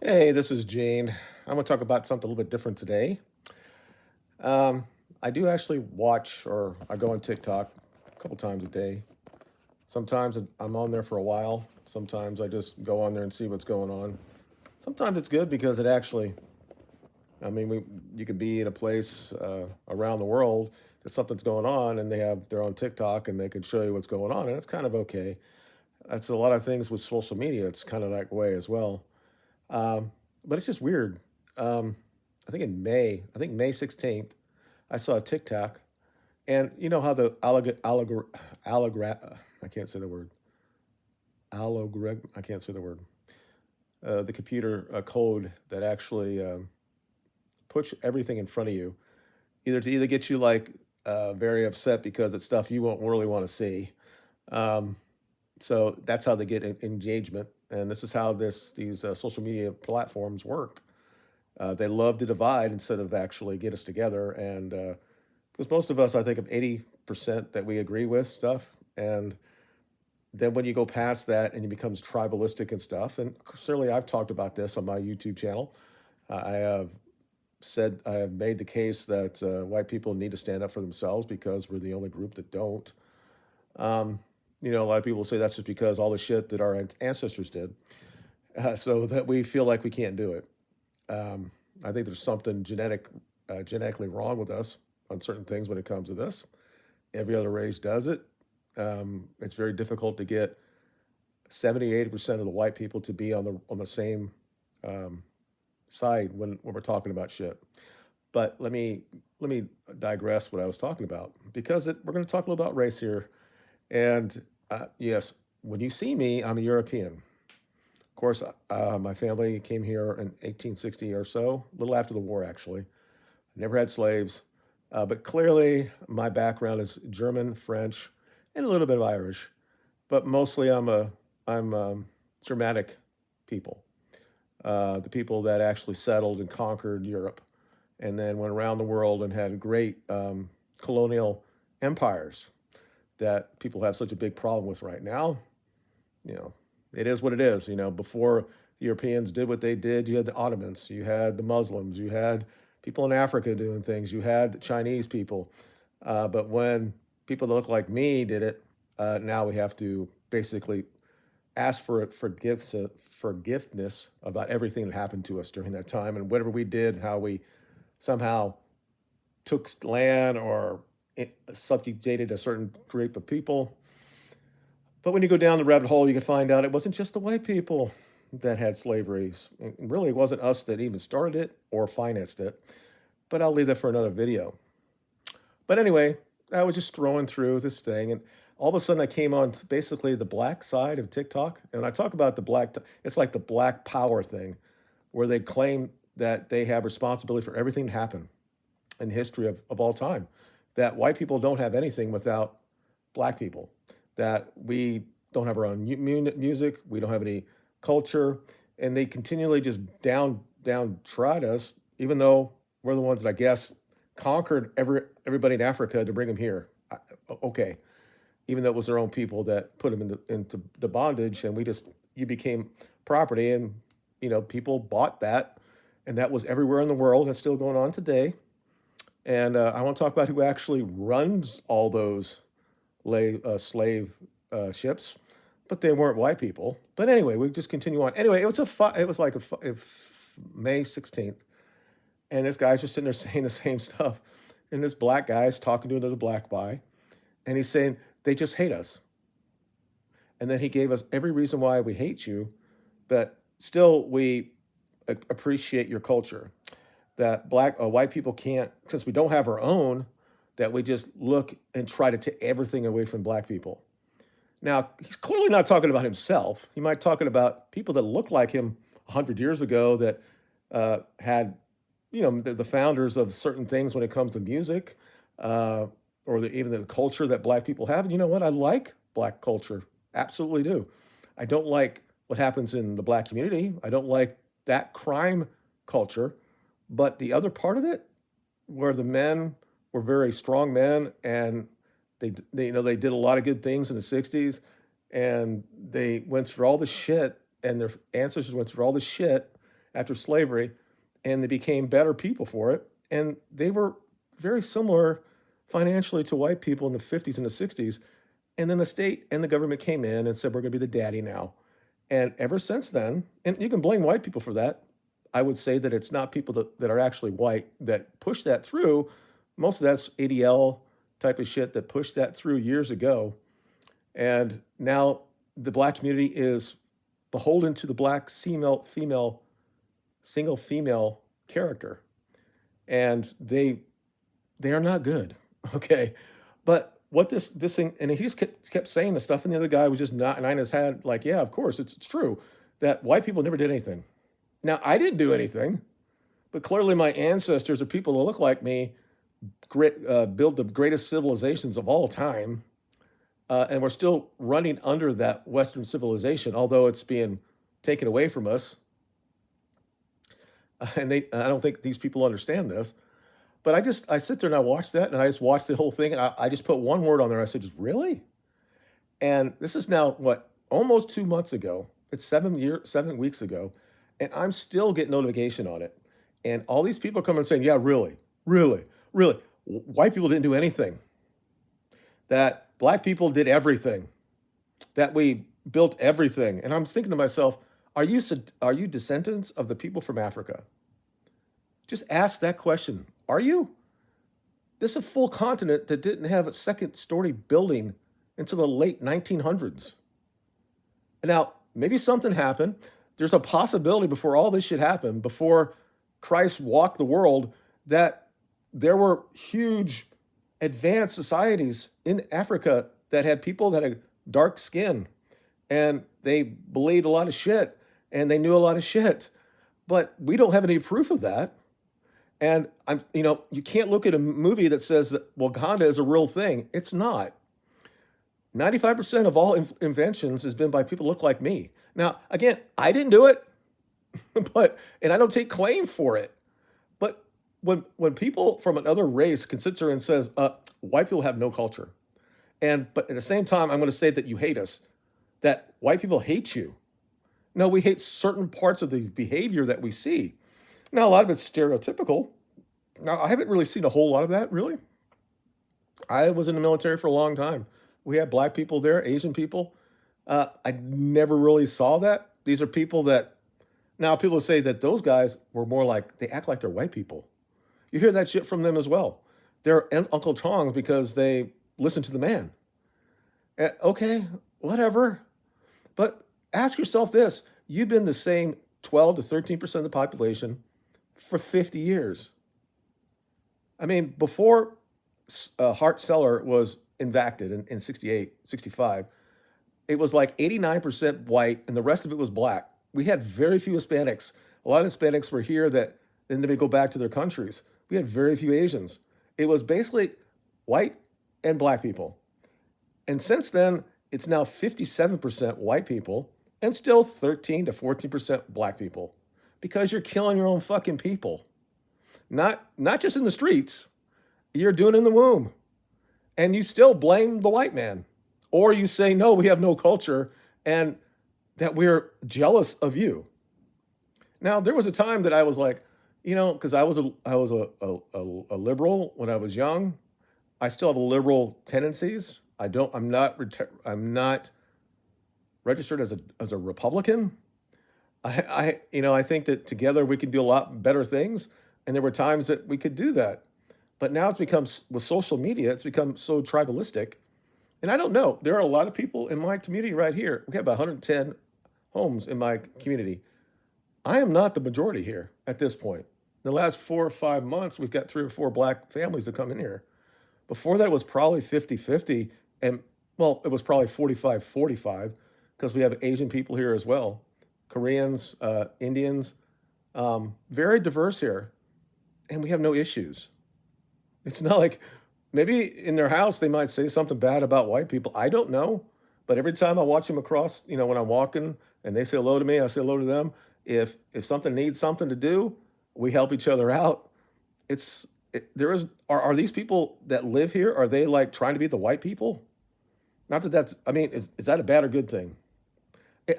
Hey, this is Gene. I'm going to talk about something a little bit different today. Um, I do actually watch or I go on TikTok a couple times a day. Sometimes I'm on there for a while. Sometimes I just go on there and see what's going on. Sometimes it's good because it actually, you could be in a place around the world that something's going on and they have their own TikTok and they can show you what's going on. And it's kind of okay. That's a lot of things with social media. It's kind of that way as well. Um, but it's just weird. Um, I think May 16th, I saw a TikTok, and you know how the I can't say the word, I can't say the word, the computer code that actually puts everything in front of you, either get you like very upset because it's stuff you won't really want to see. Um, so that's how they get engagement, and this is how these social media platforms work. They love to divide instead of actually get us together. And because most of us, I think, of 80% that we agree with stuff. And then when you go past that and it becomes tribalistic and stuff, and certainly I've talked about this on my YouTube channel. I have made the case that white people need to stand up for themselves because we're the only group that don't. Um, a lot of people say that's just because all the shit that our ancestors did, so that we feel like we can't do it. Um, I think there's something genetically wrong with us on certain things when it comes to this. Every other race does it. It's very difficult to get 70, 80% of the white people to be on the same um, side when we're talking about shit. But let me digress what I was talking about because we're going to talk a little about race here. And yes, when you see me, I'm a European. Of course, my family came here in 1860 or so, a little after the war, actually. Never had slaves, but clearly my background is German, French, and a little bit of Irish. But mostly, I'm Germanic people, the people that actually settled and conquered Europe, and then went around the world and had great colonial empires that people have such a big problem with right now. You know, it is what it is. Before the Europeans did what they did, you had the Ottomans, you had the Muslims, you had people in Africa doing things, you had the Chinese people. But when people that look like me did it, now we have to basically ask for forgiveness about everything that happened to us during that time and whatever we did, how we somehow took land or subjugated a certain group of people. But when you go down the rabbit hole, you can find out it wasn't just the white people that had slaveries. It really wasn't us that even started it or financed it. But I'll leave that for another video. But anyway, I was just throwing through this thing, and all of a sudden I came on to basically the black side of TikTok. And when I talk about it's like the black power thing, where they claim that they have responsibility for everything that happened in history of all time. That white people don't have anything without black people, that we don't have our own music, we don't have any culture, and they continually just downtrod us, even though we're the ones that I guess conquered everybody in Africa to bring them here. Okay, even though it was their own people that put them into the bondage, and you became property, and people bought that, and that was everywhere in the world, and it's still going on today. And I want to talk about who actually runs all those slave ships, but they weren't white people. But anyway, we just continue on. Anyway, it was like May 16th, and this guy's just sitting there saying the same stuff, and this black guy's talking to another black guy, and he's saying they just hate us, and then he gave us every reason why we hate you, but still we appreciate your culture. That white people can't, since we don't have our own, that we just look and try to take everything away from black people. Now, he's clearly not talking about himself. He might be talking about people that look like him 100 years ago that had, the founders of certain things when it comes to music, uh, or even the culture that black people have. And you know what? I like black culture. Absolutely do. I don't like what happens in the black community. I don't like that crime culture. But the other part of it, where the men were very strong men, and they did a lot of good things in the 60s, and they went through all the shit, and their ancestors went through all the shit, after slavery, and they became better people for it. And they were very similar financially to white people in the 50s and the 60s. And then the state and the government came in and said, we're going to be the daddy now. And ever since then, and you can blame white people for that. I would say that it's not people that are actually white that push that through. Most of that's ADL type of shit that pushed that through years ago. And now the black community is beholden to the black single female character. And they are not good. Okay. But what this thing, and he just kept saying the stuff, and the other guy was just not nodding his head, like, yeah, of course, it's true that white people never did anything. Now, I didn't do anything, but clearly my ancestors or people that look like me built the greatest civilizations of all time. And we're still running under that Western civilization, although it's being taken away from us. I don't think these people understand this. But I sit there and I watch that, and I just watch the whole thing, and I just put one word on there. I said, just really? And this is now what, almost 2 months ago. It's 7 weeks ago, and I'm still getting notification on it. And all these people are coming and saying, yeah, really, really, really. White people didn't do anything. That black people did everything. That we built everything. And I'm thinking to myself, are you descendants of the people from Africa? Just ask that question. Are you? This is a full continent that didn't have a second-story building until the late 1900s. And now, maybe something happened. There's a possibility before all this shit happened, before Christ walked the world, that there were huge advanced societies in Africa that had people that had dark skin, and they believed a lot of shit, and they knew a lot of shit. But we don't have any proof of that. And you can't look at a movie that says that Wakanda is a real thing. It's not. 95% of all inventions has been by people who look like me. Now, again, I didn't do it, and I don't take claim for it. But when people from another race can sit there and says, white people have no culture, but at the same time, I'm going to say that you hate us, that white people hate you. No, we hate certain parts of the behavior that we see. Now, a lot of it's stereotypical. Now, I haven't really seen a whole lot of that, really. I was in the military for a long time. We had black people there, Asian people. I never really saw that. These are people that, now people say that those guys were more like, they act like they're white people. You hear that shit from them as well. They're Uncle Chongs because they listen to the man. Okay, whatever. But ask yourself this. You've been the same 12 to 13% of the population for 50 years. I mean, before Hart Celler was enacted in 68, 65, it was like 89% white and the rest of it was black. We had very few Hispanics. A lot of Hispanics were here that then they go back to their countries. We had very few Asians. It was basically white and black people. And since then, it's now 57% white people and still 13 to 14% black people, because you're killing your own fucking people. Not just in the streets, you're doing it in the womb. And you still blame the white man. Or you say, no, we have no culture and that we're jealous of you. Now, there was a time that I was like, because I was a liberal when I was young. I still have liberal tendencies. I'm not registered as a Republican. I think that together we can do a lot better things, and there were times that we could do that. But now it's become, with social media, it's become so tribalistic. And I don't know. There are a lot of people in my community right here. We have about 110 homes in my community. I am not the majority here at this point. In the last 4 or 5 months, we've got 3 or 4 black families that come in here. Before that, it was probably 50-50. And, well, it was probably 45-45 because we have Asian people here as well. Koreans, Indians, very diverse here. And we have no issues. It's not like, maybe in their house they might say something bad about white people. I don't know. But every time I watch them across, when I'm walking and they say hello to me, I say hello to them. If something needs something to do, we help each other out. Are these people that live here, are they like trying to be the white people? Not that is that a bad or good thing?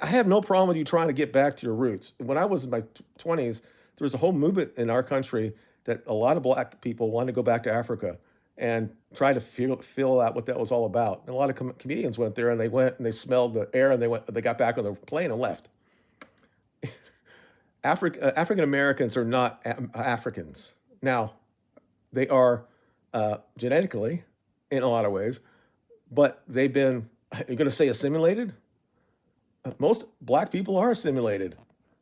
I have no problem with you trying to get back to your roots. When I was in my 20s, there was a whole movement in our country that a lot of black people wanted to go back to Africa and try to feel out what that was all about. And a lot of comedians went there, and they went and they smelled the air, and they got back on the plane and left. African Americans are not Africans. Now, they are genetically in a lot of ways, but they've been, you're going to say assimilated? Most black people are assimilated.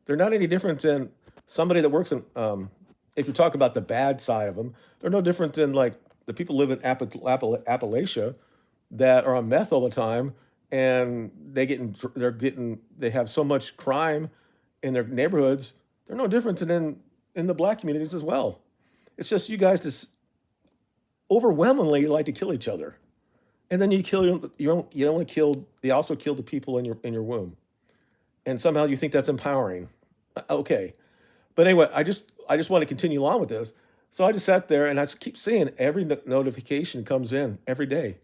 They're not any different than somebody that works in, if you talk about the bad side of them, they're no different than like the people live in Appalachia that are on meth all the time, and they have so much crime in their neighborhoods. They're no different than in the black communities as well. It's just you guys just overwhelmingly like to kill each other, and then you also kill the people in your womb, and somehow you think that's empowering. Okay, but anyway, I just want to continue on with this. So I just sat there and I keep seeing every notification comes in every day,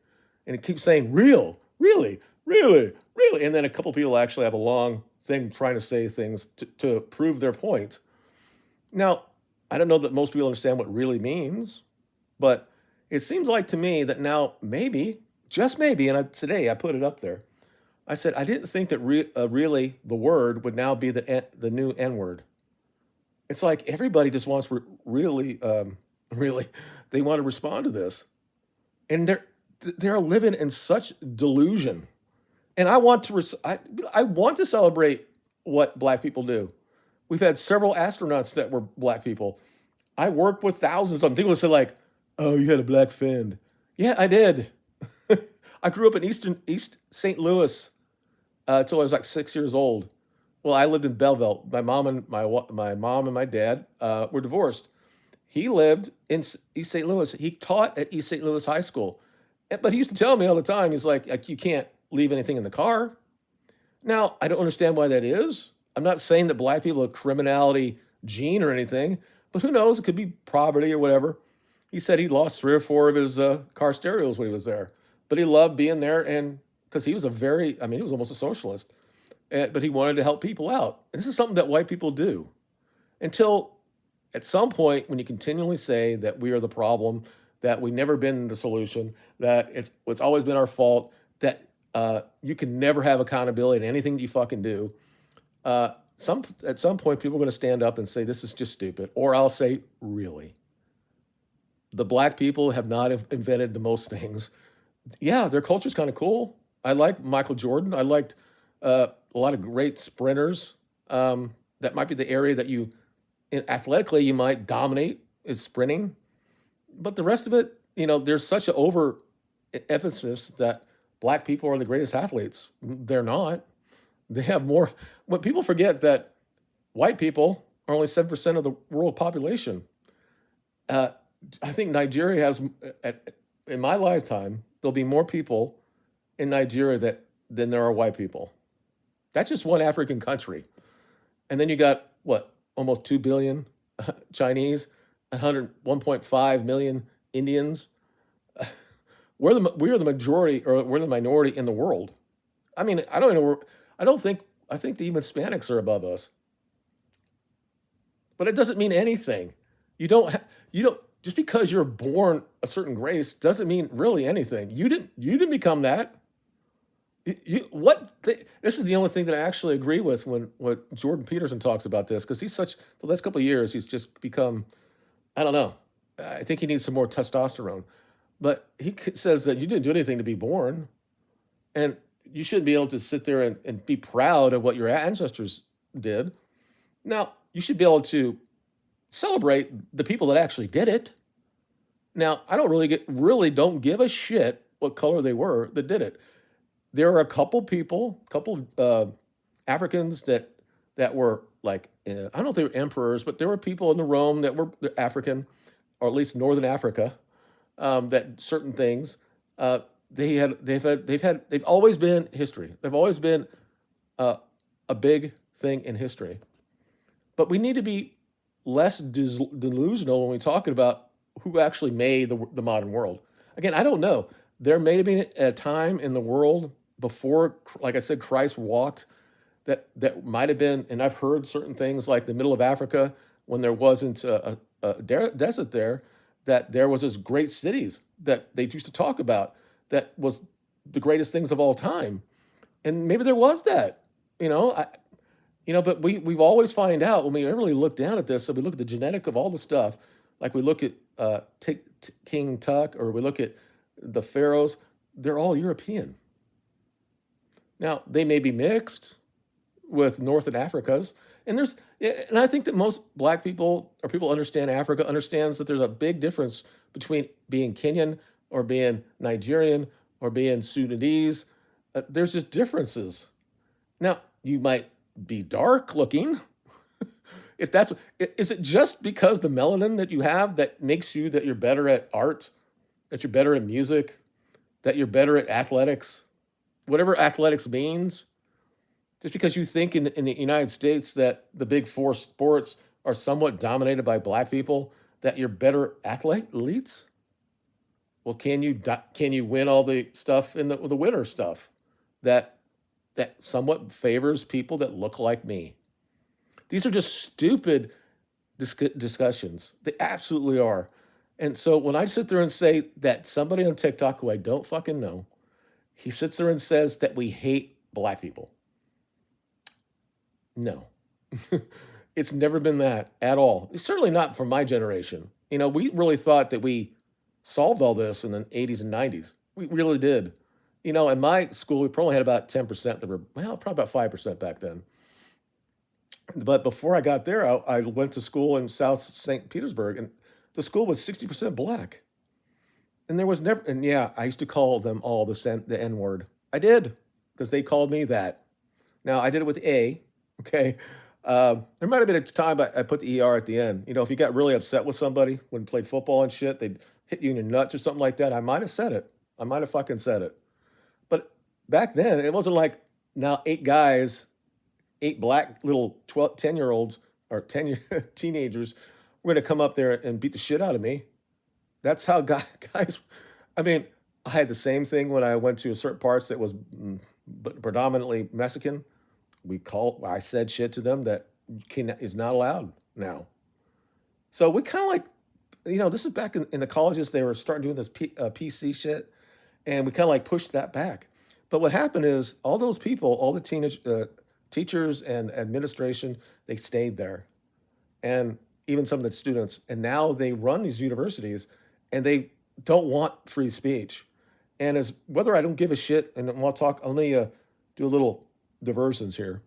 and it keeps saying real, really, really, really, and then a couple people actually have a long thing trying to say things to prove their point. Now, I don't know that most people understand what really means, but it seems like to me that now maybe, just maybe, and today I put it up there. I said I didn't think that really the word would now be the new N word. It's like everybody just wants really, really, they want to respond to this, and they're living in such delusion. And I want to celebrate what black people do. We've had several astronauts that were black people. I worked with thousands of them. People say like, "Oh, you had a black friend." Yeah, I did. I grew up in East St. Louis until I was like 6 years old. Well, I lived in Belleville. My mom and my dad were divorced. He lived in East St. Louis. He taught at East St. Louis High School, but he used to tell me all the time. He's like you can't leave anything in the car. Now, I don't understand why that is. I'm not saying that black people have a criminality gene or anything, but who knows? It could be poverty or whatever. He said he lost 3 or 4 of his car stereos when he was there, but he loved being there, and because he was he was almost a socialist, but he wanted to help people out. And this is something that white people do until at some point when you continually say that we are the problem, that we've never been the solution, that it's always been our fault, that you can never have accountability in anything that you fucking do. At some point, people are going to stand up and say, this is just stupid. Or I'll say, really? The black people have not invented the most things. Yeah, their culture's kind of cool. I like Michael Jordan. I liked a lot of great sprinters. That might be the area that athletically, you might dominate is sprinting. But the rest of it, there's such an over emphasis that black people are the greatest athletes. They're not. They have more. When people forget that white people are only 7% of the world population. I think Nigeria has, in my lifetime, there'll be more people in Nigeria than there are white people. That's just one African country. And then you got, what, almost 2 billion Chinese, 1.5 million Indians. We are the majority, or we're the minority in the world. I mean, I think the even Hispanics are above us. But it doesn't mean anything. You don't, just because you're born a certain race doesn't mean really anything. You didn't become that. This is the only thing that I actually agree with when what Jordan Peterson talks about this, because the last couple of years, he's just become, I don't know. I think he needs some more testosterone. But he says that you didn't do anything to be born. And you shouldn't be able to sit there and be proud of what your ancestors did. Now, you should be able to celebrate the people that actually did it. Now, I don't really don't give a shit what color they were that did it. There are a couple Africans that were like, I don't know if they were emperors, but there were people in the Rome that were African, or at least Northern Africa, that certain things they've always been history. They've always been a big thing in history. But we need to be less delusional when we're talking about who actually made the modern world. Again, I don't know. There may have been a time in the world before, like I said, Christ walked that might have been, and I've heard certain things like the middle of Africa when there wasn't a desert there, that there was this great cities that they used to talk about that was the greatest things of all time, and maybe there was that, you know, but we've always find out when we really look down at this. So we look at the genetic of all the stuff, like we look at King Tut, or we look at the pharaohs. They're all European. Now they may be mixed with North and Africa's, and I think that most Black people or people understand Africa understands that there's a big difference between being Kenyan or being Nigerian or being Sudanese. There's just differences. Now you might be dark looking. If that's Is it just because the melanin that you have that makes you that you're better at art, that you're better at music, that you're better at athletics, whatever athletics means? Just because you think in the United States that the big four sports are somewhat dominated by Black people, that you're better athletes? Well, can you win all the stuff in the winter stuff that somewhat favors people that look like me? These are just stupid discussions. They absolutely are. And so when I sit there and say that somebody on TikTok who I don't fucking know, he sits there and says that we hate Black people. No, it's never been that at all. It's certainly not from my generation. We really thought that we solved all this in the 80s and 90s. We really did. In my school, we probably had about 10% that were, well, probably about 5% back then. But before I got there, I went to school in South St. Petersburg, and the school was 60% Black. And there was never, and yeah, I used to call them all the N word. I did, because they called me that. Now, I did it with A, okay? There might have been a time I put the ER at the end. If you got really upset with somebody when you played football and shit, they'd hit you in your nuts or something like that. I might have said it. I might have fucking said it. But back then, it wasn't like now 8 Black little 10-year-olds or 10 teenagers were going to come up there and beat the shit out of me. That's how guys, I mean, I had the same thing when I went to certain parts that was predominantly Mexican. I said shit to them that is not allowed now. So we kind of like, this is back in the colleges, they were starting doing this PC shit, and we kind of like pushed that back. But what happened is all those people, all the teenage teachers and administration, they stayed there. And even some of the students, and now they run these universities, and they don't want free speech. And as whether I don't give a shit, and I'll talk, let me do a little diversions here.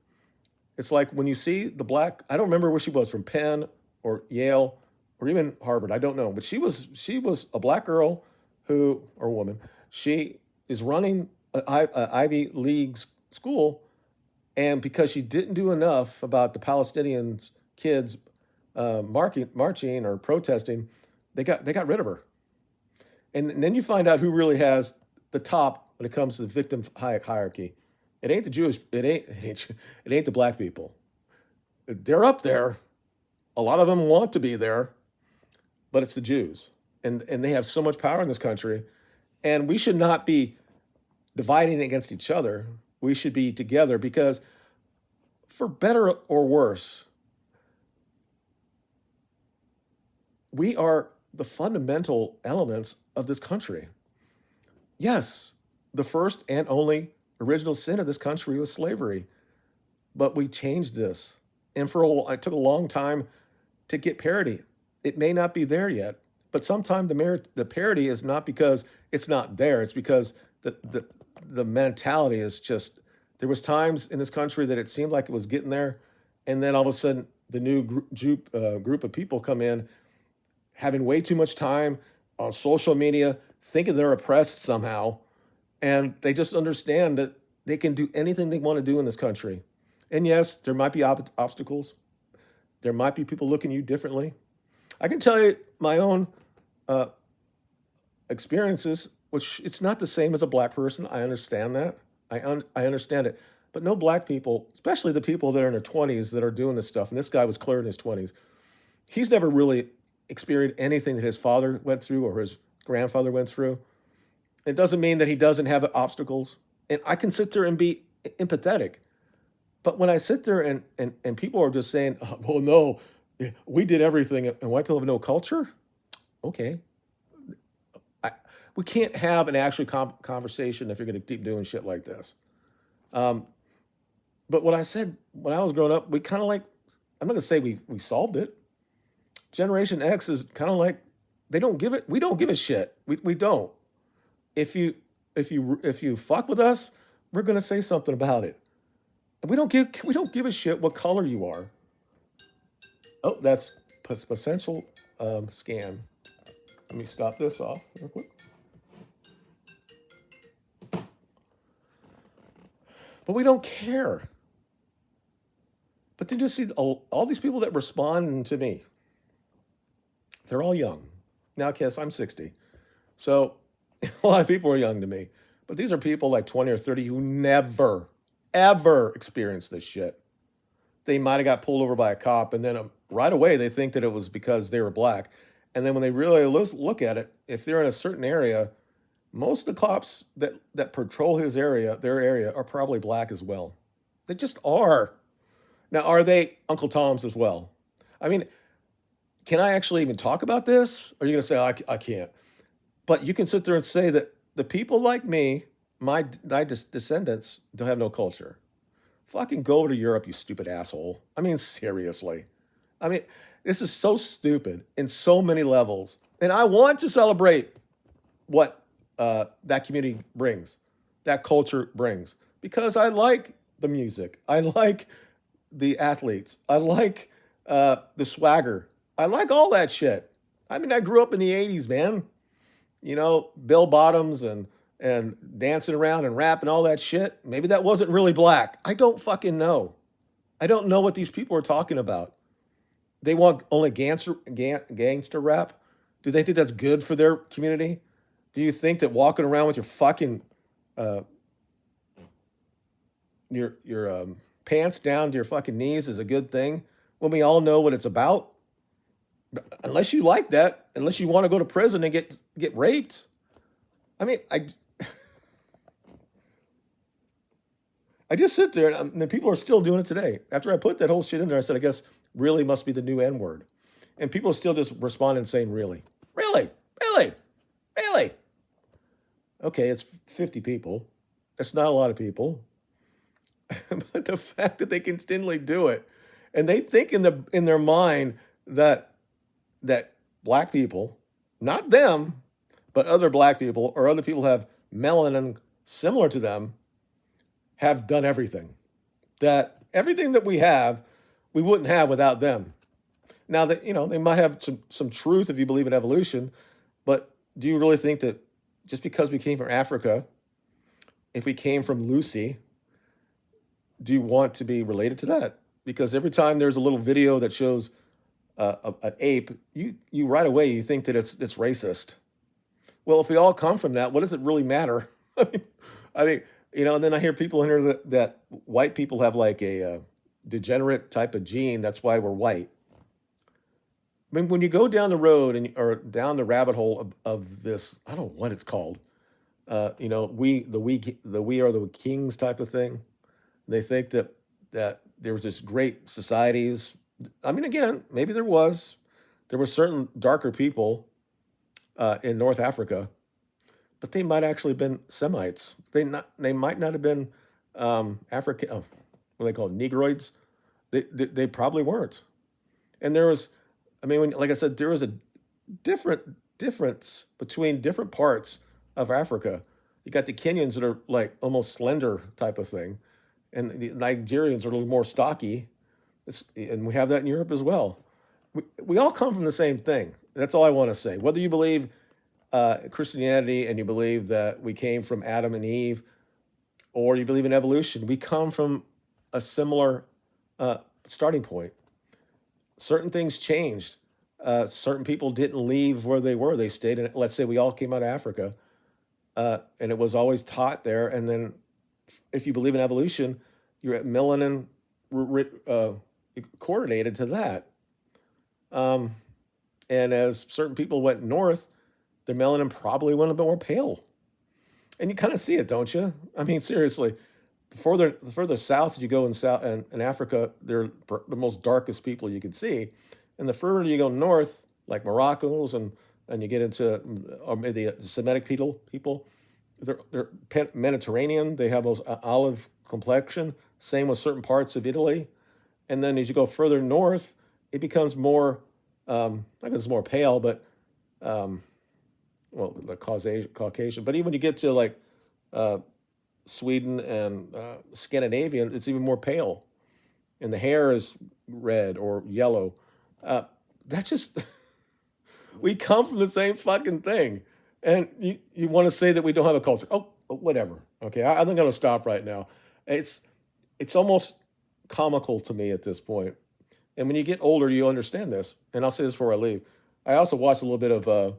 It's like when you see the Black, I don't remember where she was, from Penn or Yale or even Harvard, I don't know, but she was a Black girl or woman. She is running an Ivy League school, and because she didn't do enough about the Palestinian kids marching or protesting, they got rid of her. And then you find out who really has the top when it comes to the victim hierarchy. It ain't the Jewish. It ain't the Black people. They're up there. A lot of them want to be there, but it's the Jews, and they have so much power in this country, and we should not be dividing against each other. We should be together, because for better or worse, we are the fundamental elements of this country. Yes, the first and only original sin of this country was slavery, but we changed this. And it took a long time to get parity. It may not be there yet, but sometimes the parity is not because it's not there. It's because the mentality is just, there was times in this country that it seemed like it was getting there, and then all of a sudden the new group of people come in, having way too much time on social media, thinking they're oppressed somehow, and they just understand that they can do anything they want to do in this country. And yes, there might be obstacles. There might be people looking at you differently. I can tell you my own experiences, which it's not the same as a Black person. I understand that. I understand it. But no Black people, especially the people that are in their 20s that are doing this stuff, and this guy was clear in his 20s, he's never really experienced anything that his father went through or his grandfather went through. It doesn't mean that he doesn't have obstacles. And I can sit there and be empathetic. But when I sit there and people are just saying, "Oh, well, no, we did everything and white people have no culture." Okay. I, we can't have an actual conversation if you're going to keep doing shit like this. Um, but what I said when I was growing up, we kind of like, I'm not going to say we solved it. Generation X is kind of like, they don't give it, we don't give a shit. We don't. If you, if you fuck with us, we're going to say something about it. We don't give a shit what color you are. Oh, that's potential scam. Let me stop this off real quick. But we don't care. But then you see all these people that respond to me. They're all young. Now, Kiss, I'm 60. So a lot of people are young to me. But these are people like 20 or 30 who never, ever experienced this shit. They might have got pulled over by a cop, and then right away they think that it was because they were black. And then when they really look at it, if they're in a certain area, most of the cops that patrol their area, are probably black as well. They just are. Now, are they Uncle Tom's as well? I mean, can I actually even talk about this? Or are you going to say, I can't? But you can sit there and say that the people like me, my descendants, don't have no culture. Fucking go to Europe, you stupid asshole. I mean, seriously. I mean, this is so stupid in so many levels. And I want to celebrate what that community brings, that culture brings, because I like the music. I like the athletes. I like the swagger. I like all that shit. I mean, I grew up in the 80s, man. You know, Bill Bottoms and dancing around and rap and all that shit. Maybe that wasn't really black. I don't fucking know. I don't know what these people are talking about. They want only gangster rap. Do they think that's good for their community? Do you think that walking around with your fucking uh, your pants down to your fucking knees is a good thing when we all know what it's about? Unless you like that, unless you want to go to prison and get raped. I mean, I just sit there and people are still doing it today. After I put that whole shit in there, I said, I guess really must be the new N word. And people are still just responding saying, really? Really? Really? Really? Okay, it's 50 people. That's not a lot of people. But the fact that they continually do it, and they think in their mind that black people, not them, but other black people or other people have melanin similar to them, have done everything. That everything that we have, we wouldn't have without them. Now that they might have some truth if you believe in evolution, but do you really think that just because we came from Africa, if we came from Lucy, do you want to be related to that? Because every time there's a little video that shows an ape, you right away you think that it's racist. Well, if we all come from that, what does it really matter? I mean, and then I hear people in here that white people have like a degenerate type of gene. That's why we're white. I mean, when you go down the road or down the rabbit hole of this, I don't know what it's called. We are the kings type of thing. They think that there was this great societies. I mean, again, maybe there were certain darker people in North Africa, but they might actually have been Semites. They might not have been African. Oh, what do they call it, Negroids? They probably weren't. And there was, I mean, like I said, there was a difference between different parts of Africa. You got the Kenyans that are like almost slender type of thing, and the Nigerians are a little more stocky, and we have that in Europe as well. We all come from the same thing. That's all I want to say. Whether you believe Christianity and you believe that we came from Adam and Eve, or you believe in evolution, we come from a similar starting point. Certain things changed. Certain people didn't leave where they were. They stayed in, let's say we all came out of Africa, and it was always taught there. And then if you believe in evolution, you're at melanin coordinated to that. And as certain people went north, their melanin probably went a bit more pale. And you kind of see it, don't you? I mean, seriously, the further south you go in Africa, they're the most darkest people you can see, and the further you go north, like Moroccans and you get into or maybe the Semitic people, they're Mediterranean. They have those olive complexion. Same with certain parts of Italy, and then as you go further north, it becomes more not that it's more pale, but um, well, the Caucasian. But even when you get to like uh, Sweden and Scandinavian, it's even more pale, and the hair is red or yellow. Uh, that's just we come from the same fucking thing, and you want to say that we don't have a culture? Oh, whatever. Okay, I'm going to stop right now. It's it's almost comical to me at this point. And when you get older, you understand this. And I'll say this before I leave. I also watched a little bit of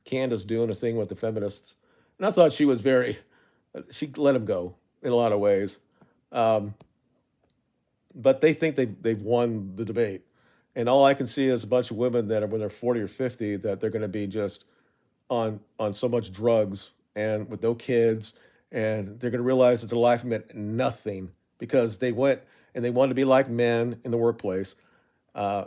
Candace doing a thing with the feminists, and I thought she was very. She let him go in a lot of ways. Um, but they think they've won the debate. And all I can see is a bunch of women that are when they're 40 or 50 that they're going to be just on so much drugs and with no kids, and they're going to realize that their life meant nothing because they went and they wanted to be like men in the workplace. Uh,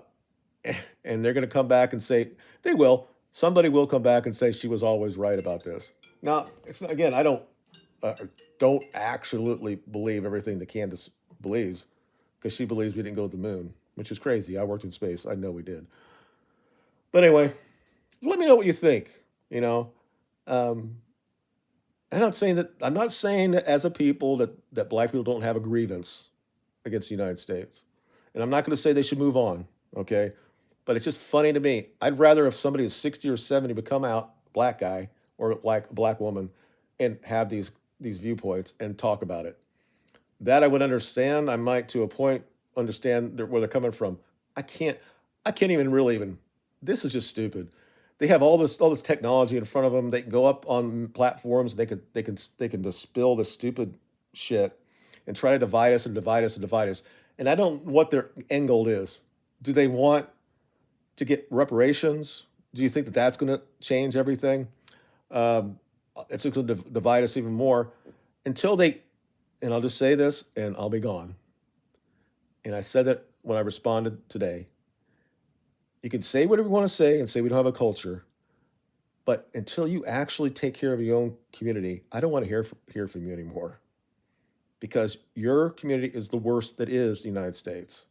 and they're going to come back and say they will. Somebody will come back and say she was always right about this. Now, it's not, again, I uh, don't absolutely believe everything that Candace believes because she believes we didn't go to the moon, which is crazy. I worked in space. I know we did. But anyway, let me know what you think. You know, um, I'm not saying that as a people that black people don't have a grievance against the United States, and I'm not going to say they should move on. Okay, but it's just funny to me. I'd rather if somebody is 60 or 70 to come out, black guy or like a black woman, and have these viewpoints and talk about it. That I would understand. I might to a point understand where they're coming from. I can't. I can't even really even. This is just stupid. They have all this technology in front of them. They can go up on platforms. They can just spill this stupid shit and try to divide us and divide us and divide us. And I don't know what their end goal is. Do they want to get reparations? Do you think that that's going to change everything? Um, it's going to divide us even more until they. And I'll just say this, and I'll be gone. And I said that when I responded today. You can say whatever you want to say and say we don't have a culture, but until you actually take care of your own community, I don't want to hear from you anymore because your community is the worst that is the United States.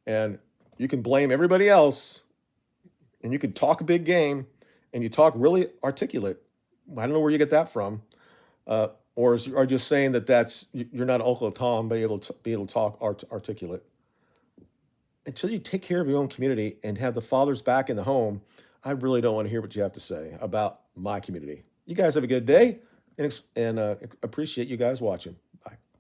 And you can blame everybody else and you can talk a big game and you talk really articulate. I don't know where you get that from. Or are you just saying that you're not Uncle Tom, be able to talk articulate? Until you take care of your own community and have the fathers back in the home, I really don't want to hear what you have to say about my community. You guys have a good day and appreciate you guys watching.